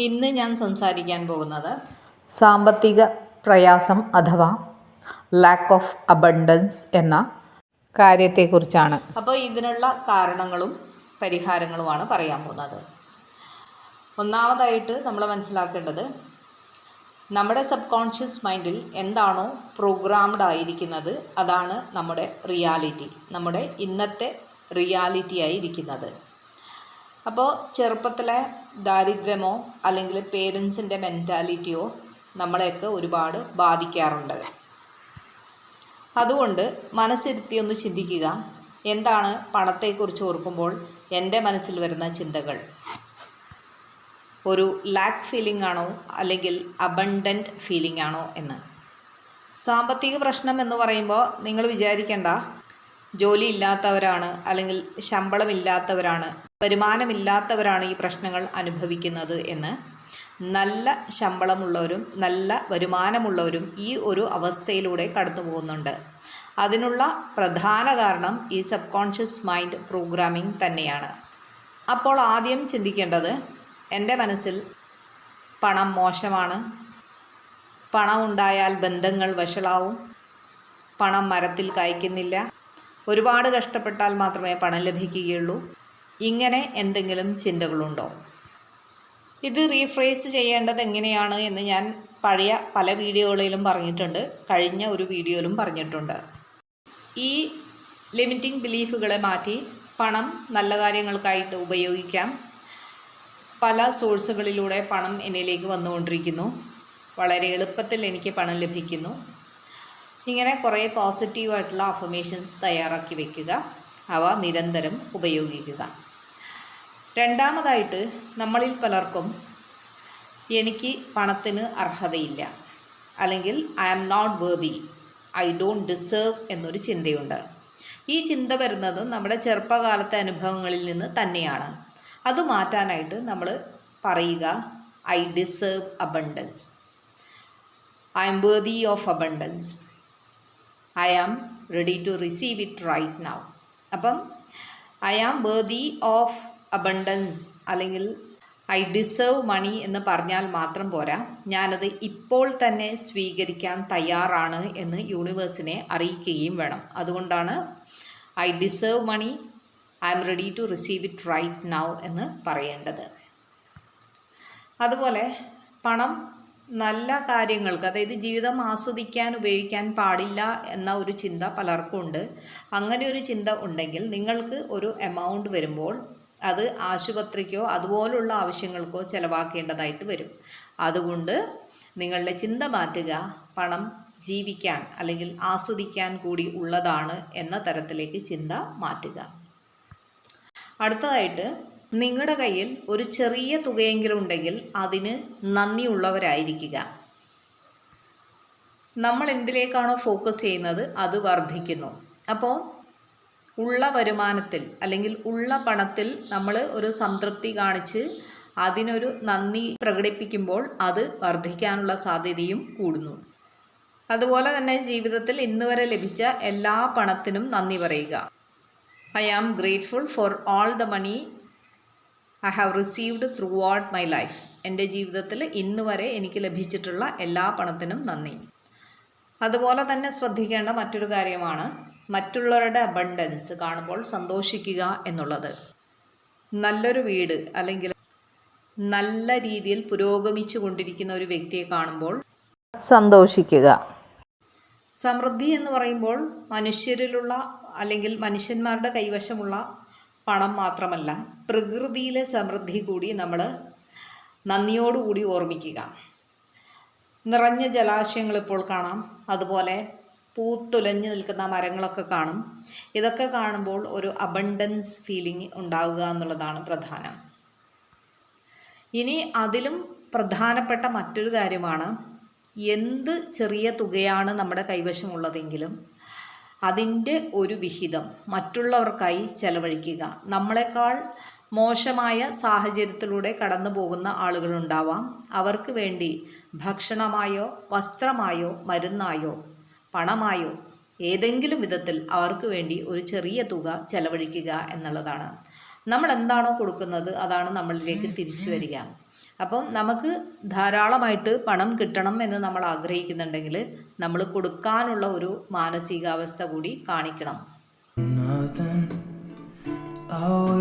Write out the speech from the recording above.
ഇന്ന് ഞാൻ സംസാരിക്കാൻ പോകുന്നത് സാമ്പത്തിക പ്രയാസം അഥവാ ലാക്ക് ഓഫ് അബണ്ടൻസ് എന്ന കാര്യത്തെക്കുറിച്ചാണ്. അപ്പോൾ ഇതിനുള്ള കാരണങ്ങളും പരിഹാരങ്ങളുമാണ് പറയാൻ പോകുന്നത്. ഒന്നാമതായിട്ട് നമ്മൾ മനസ്സിലാക്കേണ്ടത്, നമ്മുടെ സബ് കോൺഷ്യസ് മൈൻഡിൽ എന്താണോ പ്രോഗ്രാംഡ് ആയിരിക്കുന്നത് അതാണ് നമ്മുടെ റിയാലിറ്റി, നമ്മുടെ ഇന്നത്തെ റിയാലിറ്റി ആയിരിക്കുന്നത്. അപ്പോൾ ചെറുപ്പത്തിലെ ദാരിദ്ര്യമോ അല്ലെങ്കിൽ പേരൻസിൻ്റെ മെൻറ്റാലിറ്റിയോ നമ്മളെയൊക്കെ ഒരുപാട് ബാധിക്കാറുണ്ട്. അതുകൊണ്ട് മനസ്സിരുത്തി ഒന്ന് ചിന്തിക്കുക, എന്താണ് പണത്തെക്കുറിച്ച് ഓർക്കുമ്പോൾ എൻ്റെ മനസ്സിൽ വരുന്ന ചിന്തകൾ? ഒരു ലാക്ക് ഫീലിംഗ് ആണോ അല്ലെങ്കിൽ അബണ്ടൻറ്റ് ഫീലിംഗ് ആണോ എന്ന്. സാമ്പത്തിക പ്രശ്നം എന്ന് പറയുമ്പോൾ നിങ്ങൾ വിചാരിക്കേണ്ട ജോലി ഇല്ലാത്തവരാണ് അല്ലെങ്കിൽ ശമ്പളമില്ലാത്തവരാണ്, വരുമാനമില്ലാത്തവരാണ് ഈ പ്രശ്നങ്ങൾ അനുഭവിക്കുന്നത് എന്ന്. നല്ല ശമ്പളമുള്ളവരും നല്ല വരുമാനമുള്ളവരും ഈ ഒരു അവസ്ഥയിലൂടെ കടന്നു പോകുന്നുണ്ട്. അതിനുള്ള പ്രധാന കാരണം ഈ സബ് കോൺഷ്യസ് മൈൻഡ് പ്രോഗ്രാമിംഗ് തന്നെയാണ്. അപ്പോൾ ആദ്യം ചിന്തിക്കേണ്ടത്, എൻ്റെ മനസ്സിൽ പണം മോശമാണ്, പണം ഉണ്ടായാൽ ബന്ധങ്ങൾ വഷളാവും, പണം മരത്തിൽ കായ്ക്കുന്നില്ല, ഒരുപാട് കഷ്ടപ്പെട്ടാൽ മാത്രമേ പണം ലഭിക്കുകയുള്ളൂ, ഇങ്ങനെ എന്തെങ്കിലും ചിന്തകളുണ്ടോ? ഇത് റീഫ്രേസ് ചെയ്യേണ്ടത് എങ്ങനെയാണ് എന്ന് ഞാൻ പഴയ പല വീഡിയോകളിലും പറഞ്ഞിട്ടുണ്ട്, കഴിഞ്ഞ ഒരു വീഡിയോയിലും പറഞ്ഞിട്ടുണ്ട്. ഈ ലിമിറ്റിംഗ് ബിലീഫുകളെ മാറ്റി പണം നല്ല കാര്യങ്ങൾക്കായിട്ട് ഉപയോഗിക്കാം. പല സോഴ്സുകളിലൂടെ പണം എന്നിലേക്ക് വന്നുകൊണ്ടിരിക്കുന്നു, വളരെ എളുപ്പത്തിൽ എനിക്ക് പണം ലഭിക്കുന്നു. ഇങ്ങനെ കുറേ പോസിറ്റീവായിട്ടുള്ള അഫർമേഷൻസ് തയ്യാറാക്കി വയ്ക്കുക, അവ നിരന്തരം ഉപയോഗിക്കുക. രണ്ടാമതായിട്ട്, നമ്മളിൽ പലർക്കും എനിക്ക് പണത്തിന് അർഹതയില്ല, അല്ലെങ്കിൽ I am not worthy, I don't deserve എന്നൊരു ചിന്തയുണ്ട്. ഈ ചിന്ത വരുന്നതും നമ്മുടെ ചെറുപ്പകാലത്തെ അനുഭവങ്ങളിൽ നിന്ന് തന്നെയാണ്. അത് മാറ്റാനായിട്ട് നമ്മൾ പറയുക, I deserve abundance, I am worthy of abundance, I am ready to receive it right now. അപ്പം I am worthy of abundance അല്ലെങ്കിൽ ഐ ഡിസേർവ് മണി എന്ന് പറഞ്ഞാൽ മാത്രം പോരാ, ഞാനത് ഇപ്പോൾ തന്നെ സ്വീകരിക്കാൻ തയ്യാറാണ് എന്ന് യൂണിവേഴ്സിനെ അറിയിക്കുകയും വേണം. അതുകൊണ്ടാണ് I deserve money, I am ready to receive it right now എന്ന് പറയേണ്ടത്. അതുപോലെ പണം നല്ല കാര്യങ്ങൾക്ക്, അതായത് ജീവിതം ആസ്വദിക്കാൻ ഉപയോഗിക്കാൻ പാടില്ല എന്ന ഒരു ചിന്ത പലർക്കും ഉണ്ട്. അങ്ങനെ ഒരു ചിന്ത ഉണ്ടെങ്കിൽ നിങ്ങൾക്ക് ഒരു എമൗണ്ട് വരുമ്പോൾ അത് ആശുപത്രിക്കോ അതുപോലുള്ള ആവശ്യങ്ങൾക്കോ ചിലവാക്കേണ്ടതായിട്ട് വരും. അതുകൊണ്ട് നിങ്ങളുടെ ചിന്ത മാറ്റുക, പണം ജീവിക്കാൻ അല്ലെങ്കിൽ ആസ്വദിക്കാൻ കൂടി ഉള്ളതാണ് എന്ന തരത്തിലേക്ക് ചിന്ത മാറ്റുക. അടുത്തതായിട്ട്, നിങ്ങളുടെ കയ്യിൽ ഒരു ചെറിയ തുകയെങ്കിലും ഉണ്ടെങ്കിൽ അതിന് നന്ദിയുള്ളവരായിരിക്കുക. നമ്മൾ എന്തിലേക്കാണോ ഫോക്കസ് ചെയ്യുന്നത് അത് വർദ്ധിക്കുന്നു. അപ്പോൾ ഉള്ള വരുമാനത്തിൽ അല്ലെങ്കിൽ ഉള്ള പണത്തിൽ നമ്മൾ ഒരു സംതൃപ്തി കാണിച്ച് അതിനൊരു നന്ദി പ്രകടിപ്പിക്കുമ്പോൾ അത് വർദ്ധിക്കാനുള്ള സാധ്യതയും കൂടുന്നു. അതുപോലെ തന്നെ ജീവിതത്തിൽ ഇന്ന് വരെ ലഭിച്ച എല്ലാ പണത്തിനും നന്ദി പറയുക. I am grateful for all the money I have received throughout my life. എൻ്റെ ജീവിതത്തിൽ ഇന്ന് വരെ എനിക്ക് ലഭിച്ചിട്ടുള്ള എല്ലാ പണത്തിനും നന്ദി. അതുപോലെ തന്നെ ശ്രദ്ധിക്കേണ്ട മറ്റൊരു കാര്യമാണ്, മറ്റുള്ളവരുടെ അബണ്ടൻസ് കാണുമ്പോൾ സന്തോഷിക്കുക എന്നുള്ളത്. നല്ലൊരു വീട് അല്ലെങ്കിൽ നല്ല രീതിയിൽ പുരോഗമിച്ചു കൊണ്ടിരിക്കുന്ന ഒരു വ്യക്തിയെ കാണുമ്പോൾ സന്തോഷിക്കുക. സമൃദ്ധി എന്ന് പറയുമ്പോൾ മനുഷ്യരിലുള്ള അല്ലെങ്കിൽ മനുഷ്യന്മാരുടെ കൈവശമുള്ള പണം മാത്രമല്ല, പ്രകൃതിയിലെ സമൃദ്ധി കൂടി നമ്മൾ നന്ദിയോടുകൂടി ഓർമ്മിക്കുക. നിറഞ്ഞ ജലാശയങ്ങൾ ഇപ്പോൾ കാണാം, അതുപോലെ പൂത്തുലഞ്ഞു നിൽക്കുന്ന മരങ്ങളൊക്കെ കാണും. ഇതൊക്കെ കാണുമ്പോൾ ഒരു അബണ്ടൻസ് ഫീലിംഗ് ഉണ്ടാവുക എന്നുള്ളതാണ് പ്രധാനം. ഇനി അതിലും പ്രധാനപ്പെട്ട മറ്റൊരു കാര്യമാണ്, എന്ത് ചെറിയ തുകയാണ് നമ്മുടെ കൈവശമുള്ളതെങ്കിലും അതിൻ്റെ ഒരു വിഹിതം മറ്റുള്ളവർക്കായി ചെലവഴിക്കുക. നമ്മളെക്കാൾ മോശമായ സാഹചര്യത്തിലൂടെ കടന്നു പോകുന്ന ആളുകളുണ്ടാവാം. അവർക്ക് വേണ്ടി ഭക്ഷണമായോ വസ്ത്രമായോ മരുന്നായോ പണമായോ ഏതെങ്കിലും വിധത്തിൽ അവർക്ക് വേണ്ടി ഒരു ചെറിയ തുക ചെലവഴിക്കുക എന്നുള്ളതാണ്. നമ്മൾ എന്താണോ കൊടുക്കുന്നത് അതാണ് നമ്മളിലേക്ക് തിരിച്ചു വരിക. അപ്പം നമുക്ക് ധാരാളമായിട്ട് പണം കിട്ടണം എന്ന് നമ്മൾ ആഗ്രഹിക്കുന്നുണ്ടെങ്കിൽ നമ്മൾ കൊടുക്കാനുള്ള ഒരു മാനസികാവസ്ഥ കൂടി കാണിക്കണം. Nothing. I